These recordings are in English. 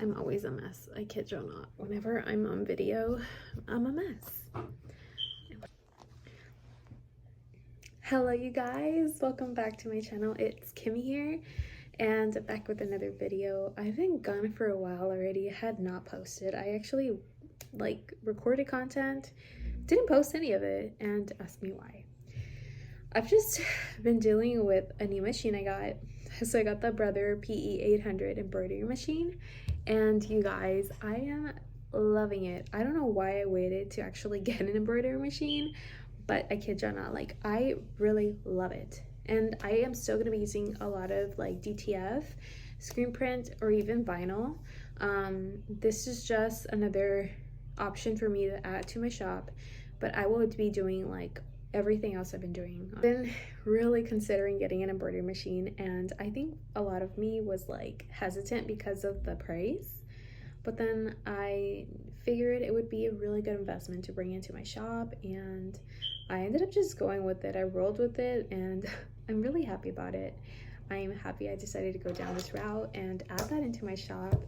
I'm always a mess. I kid you not. Whenever I'm on video, I'm a mess. Hello you guys, welcome back to my channel. It's Kimmy here and back with another video. I've been gone for a while already. I had not posted. I actually recorded content, didn't post any of it, and ask me why. I've just been dealing with a new machine I got. So I got the Brother PE 800 embroidery machine, and you guys, I am loving it. I don't know why I waited to actually get an embroidery machine, but I kid you not, I really love it. And I am still going to be using a lot of DTF, screen print, or even vinyl. This is just another option for me to add to my shop, but I will be doing everything else I've been doing. I've been really considering getting an embroidery machine, and I think a lot of me was hesitant because of the price, but then I figured it would be a really good investment to bring into my shop, and I ended up just going with it. I rolled with it, and I'm really happy about it. I am happy I decided to go down this route and add that into my shop.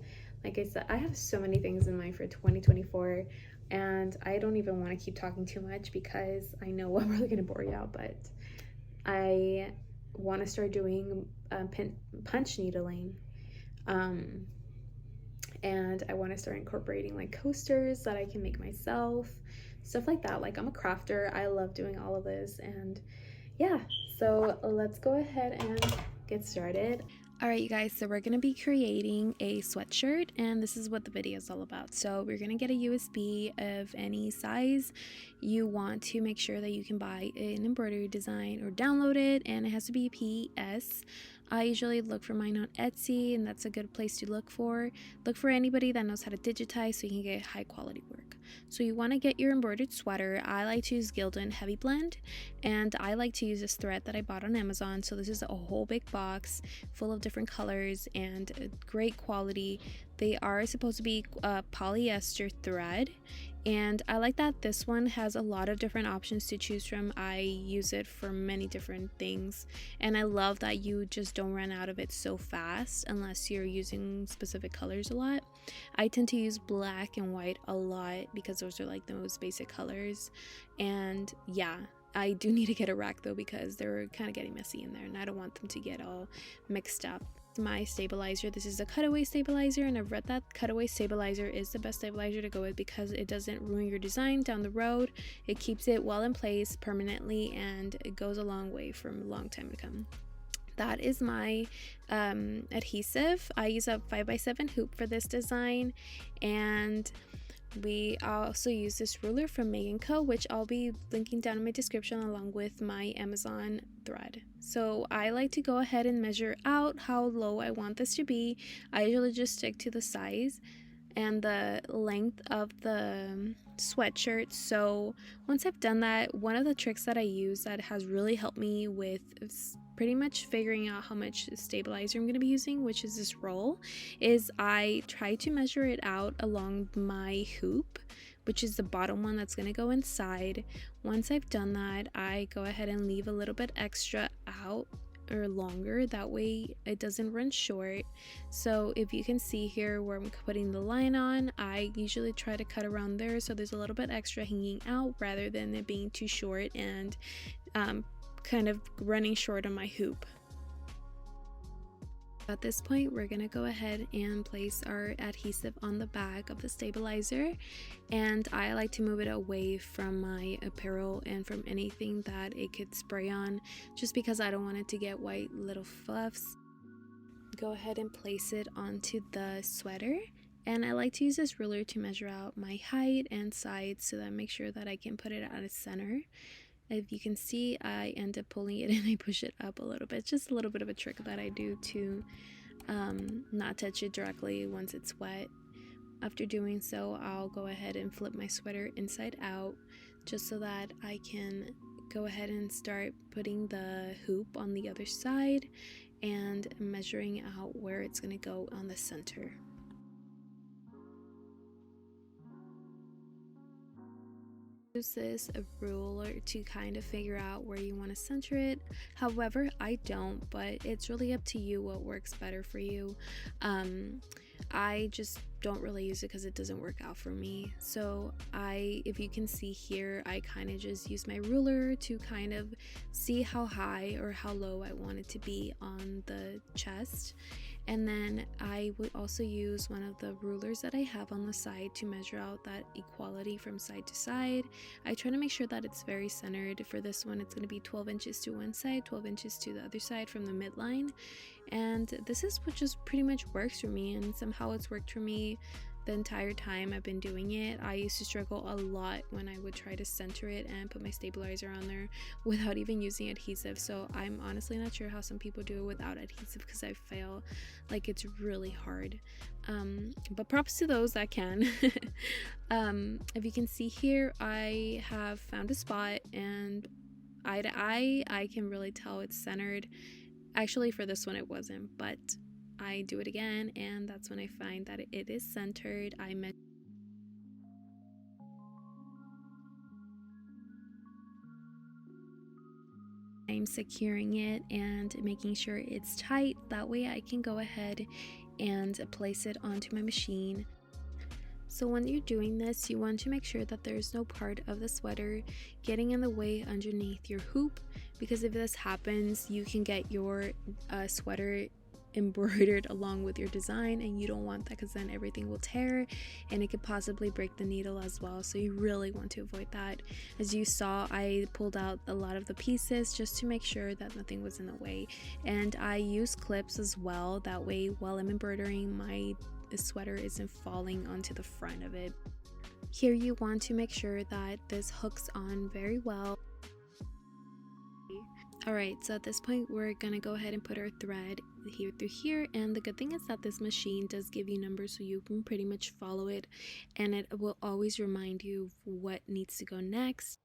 Like I said, I have so many things in mind for 2024, and I don't even want to keep talking too much because I know I'm really going to bore you out, but I want to start doing punch needling, and I want to start incorporating coasters that I can make myself, stuff like that. I'm a crafter, I love doing all of this, and yeah, so let's go ahead and get started. All right, you guys, so we're going to be creating a sweatshirt, and this is what the video is all about. So we're going to get a USB of any size. You want to make sure that you can buy an embroidery design or download it, and it has to be PS. I usually look for mine on Etsy, and that's a good place to look for. Look for anybody that knows how to digitize so you can get high quality work. So you want to get your embroidered sweater. I like to use Gildan Heavy Blend, and I like to use this thread that I bought on Amazon. So this is a whole big box full of different colors and great quality. They are supposed to be polyester thread, and I like that this one has a lot of different options to choose from. I use it for many different things, and I love that you just don't run out of it so fast unless you're using specific colors a lot. I tend to use black and white a lot because those are the most basic colors. And yeah, I do need to get a rack though because they're kind of getting messy in there, and I don't want them to get all mixed up. My stabilizer, this is a cutaway stabilizer, and I've read that cutaway stabilizer is the best stabilizer to go with because it doesn't ruin your design down the road. It keeps it well in place permanently, and it goes a long way from a long time to come. That is my adhesive. I use a 5x7 hoop for this design, and we also use this ruler from Megannco, which I'll be linking down in my description along with my Amazon thread. So I like to go ahead and measure out how low I want this to be. I usually just stick to the size and the length of the sweatshirt. So once I've done that, one of the tricks that I use that has really helped me with pretty much figuring out how much stabilizer I'm going to be using, which is this roll, is I try to measure it out along my hoop, which is the bottom one that's going to go inside. Once I've done that, I go ahead and leave a little bit extra out or longer, that way it doesn't run short. So if you can see here where I'm putting the line on, I usually try to cut around there so there's a little bit extra hanging out rather than it being too short and kind of running short on my hoop. At this point, we're going to go ahead and place our adhesive on the back of the stabilizer, and I like to move it away from my apparel and from anything that it could spray on, just because I don't want it to get white little fluffs. Go ahead and place it onto the sweater, and I like to use this ruler to measure out my height and sides so that I make sure that I can put it at its center. If you can see, I end up pulling it and I push it up a little bit. Just a little bit of a trick that I do to not touch it directly once it's wet. After doing so, I'll go ahead and flip my sweater inside out just so that I can go ahead and start putting the hoop on the other side and measuring out where it's going to go on the center. Use this a ruler to kind of figure out where you want to center it. However, I don't, but it's really up to you what works better for you. I just don't really use it because it doesn't work out for me. So if you can see here, I kind of just use my ruler to kind of see how high or how low I want it to be on the chest. And then I would also use one of the rulers that I have on the side to measure out that equality from side to side. I try to make sure that it's very centered. For this one, it's going to be 12 inches to one side, 12 inches to the other side from the midline. And this is what just pretty much works for me, and somehow it's worked for me the entire time I've been doing it. I used to struggle a lot when I would try to center it and put my stabilizer on there without even using adhesive. So I'm honestly not sure how some people do it without adhesive, because I feel like it's really hard. But props to those that can. If you can see here, I have found a spot, and eye to eye, I can really tell it's centered. Actually, for this one it wasn't, but I do it again, and that's when I find that it is centered. I'm securing it and making sure it's tight. That way I can go ahead and place it onto my machine. So when you're doing this, you want to make sure that there's no part of the sweater getting in the way underneath your hoop, because if this happens, you can get your sweater embroidered along with your design, and you don't want that, because then everything will tear and it could possibly break the needle as well. So you really want to avoid that. As you saw, I pulled out a lot of the pieces just to make sure that nothing was in the way, and I use clips as well. That way, while I'm embroidering, my sweater isn't falling onto the front of it. Here you want to make sure that this hooks on very well. Alright, so at this point we're gonna go ahead and put our thread here through here, and the good thing is that this machine does give you numbers, so you can pretty much follow it, and it will always remind you what needs to go next.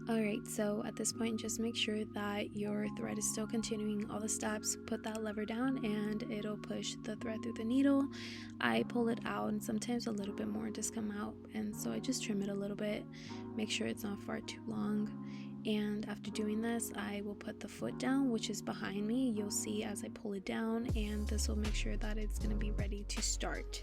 Alright, so at this point, just make sure that your thread is still continuing all the steps. Put that lever down and it'll push the thread through the needle. I pull it out, and sometimes a little bit more does come out, and so I just trim it a little bit, make sure it's not far too long. And after doing this, I will put the foot down, which is behind me. You'll see as I pull it down, and this will make sure that it's going to be ready to start.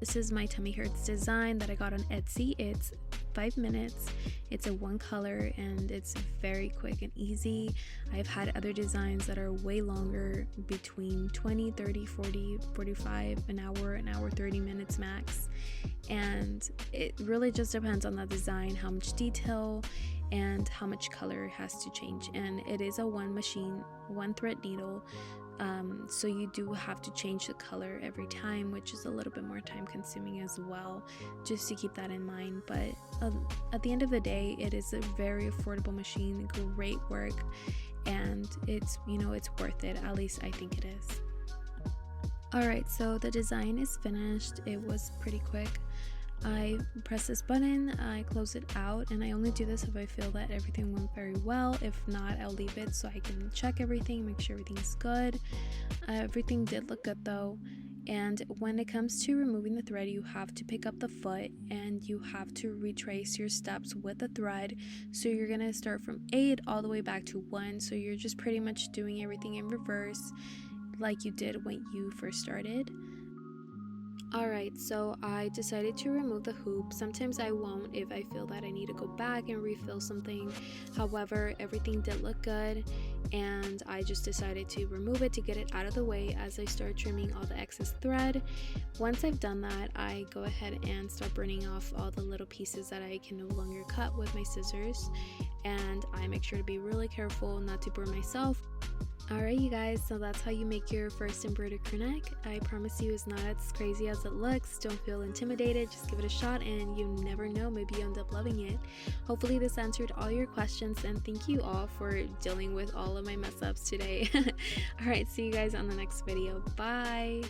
This is my Tummy Hurts design that I got on Etsy. It's 5 minutes, it's a one color, and it's very quick and easy. I've had other designs that are way longer, between 20, 30, 40, 45, an hour 30 minutes max, and it really just depends on the design, how much detail and how much color has to change. And it is a one thread needle, so you do have to change the color every time, which is a little bit more time consuming as well, just to keep that in mind. But at the end of the day, it is a very affordable machine, great work, and it's worth it. At least I think it is. Alright, so the design is finished. It was pretty quick. I press this button, I close it out, and I only do this if I feel that everything went very well. If not, I'll leave it so I can check everything, make sure everything's good. Everything did look good though. And when it comes to removing the thread, you have to pick up the foot and you have to retrace your steps with the thread. So you're gonna start from 8 all the way back to 1. So you're just pretty much doing everything in reverse like you did when you first started. Alright, so I decided to remove the hoop. Sometimes I won't if I feel that I need to go back and refill something. However, everything did look good, and I just decided to remove it to get it out of the way as I start trimming all the excess thread. Once I've done that, I go ahead and start burning off all the little pieces that I can no longer cut with my scissors, and I make sure to be really careful not to burn myself. Alright you guys, so that's how you make your first embroidered crew neck. I promise you it's not as crazy as it looks. Don't feel intimidated, just give it a shot, and you never know, maybe you end up loving it. Hopefully this answered all your questions, and thank you all for dealing with all of my mess ups today. Alright, see you guys on the next video. Bye!